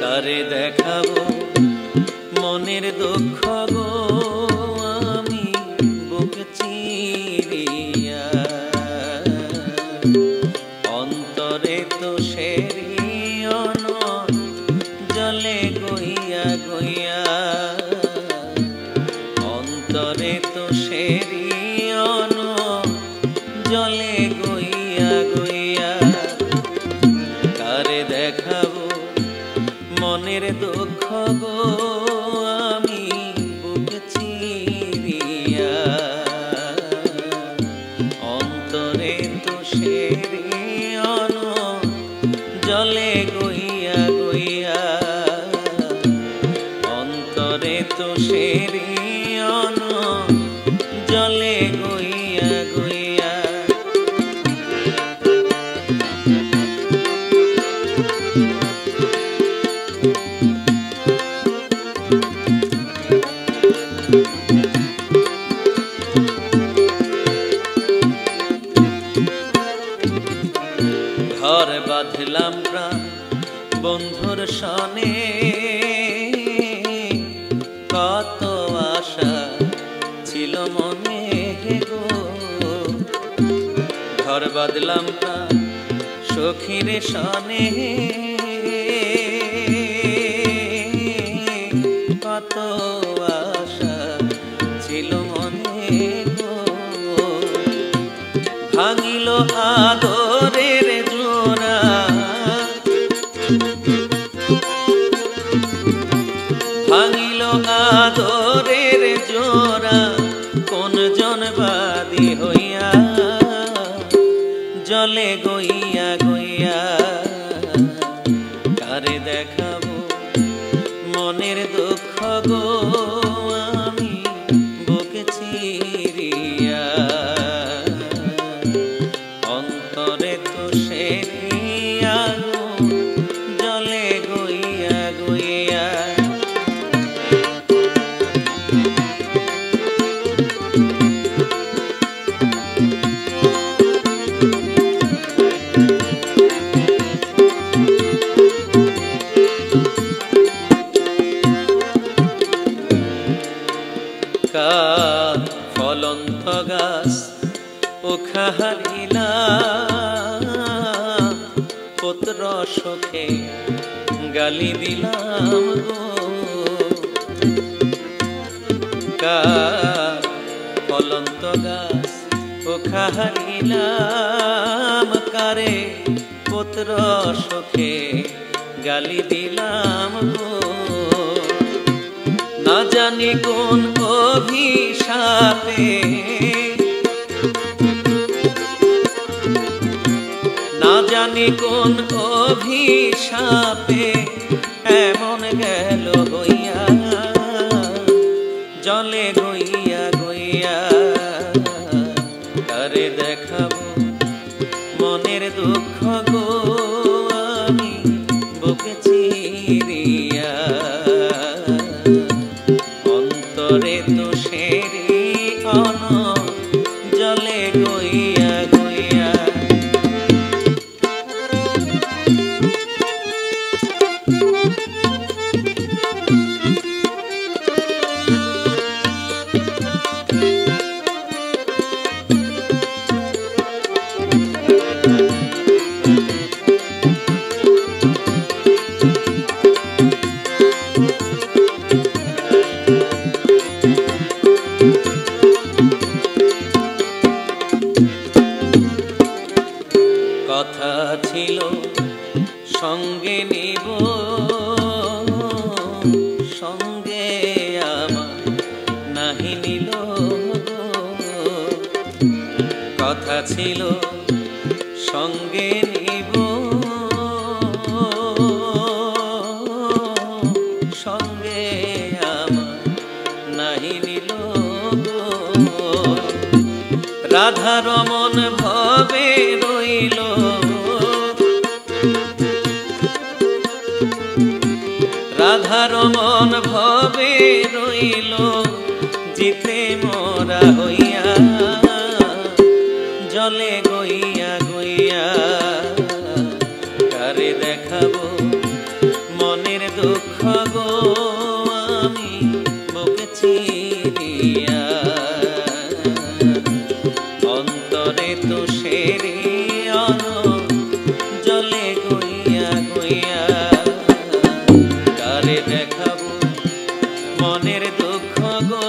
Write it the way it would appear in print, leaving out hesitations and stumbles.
কারে দেখাবো মনের দুঃখ গো আমি বুক চিরিয়া, অন্তরে তো সেরিয়ন জলে গইয়া গইয়া, অন্তরে তো সেরিয়ন জলে গইয়া গইয়া। কারে দেখাবো মনের দুঃখ গো আমি বুক চিরিয়া, অন্তরে তো সেরিয়ন জলে গইয়া গইয়া, অন্তরে তো সেরিয়ন জলে গইয়া গইয়া। ঘর বাঁধলাম প্রাণ বন্ধুর সনে, কত আশা ছিল মনে গো। ঘর বাঁধলাম প্রাণ সখীর সনে, কত আশা ছিল মনে গো। ভাঙিল আদরের জোড়া, ভাঙিল আদরের জোড়া, কোন জনবাদী হইয়া জলে গইয়া গইয়া। কারে দেখাবো মনের দুঃখ গো আমি বুক চিরিয়া, অন্তরে তো সেরিয়া জলে গইয়া গইয়া। কার ফলন্ত গাছ পোখা হারিলা, পত্র শোকে গালি দিলাম গো। কার ফলন্ত গাছ পোখা হারিলাম, কারে পত্র শোকে গালি দিলাম গো। না জানি কোন অভিশাপে, না জানি কোন অভিশাপে এমন গেল হইয়া জলে গইয়া গইয়া। কারে দেখাবো মনের দুঃখ গো আমি বুক চিরিয়া, অন্তরে তো সেরিয়ন জলে গইয়া গইয়া। কথা ছিল সঙ্গে নিব, সঙ্গে আমার নাহি নিল। কথা ছিল সঙ্গে নিব, সঙ্গে আমার নাহি নিল। রাধা রমন ভবে রইল, রাধা রমন ভবে রইল, জিতে মোরা হইয়া জলে গইয়া গইয়া। ঝরে তো সেরি জলে গইয়া গইয়া কারে দেখাবো মনের দুঃখ গো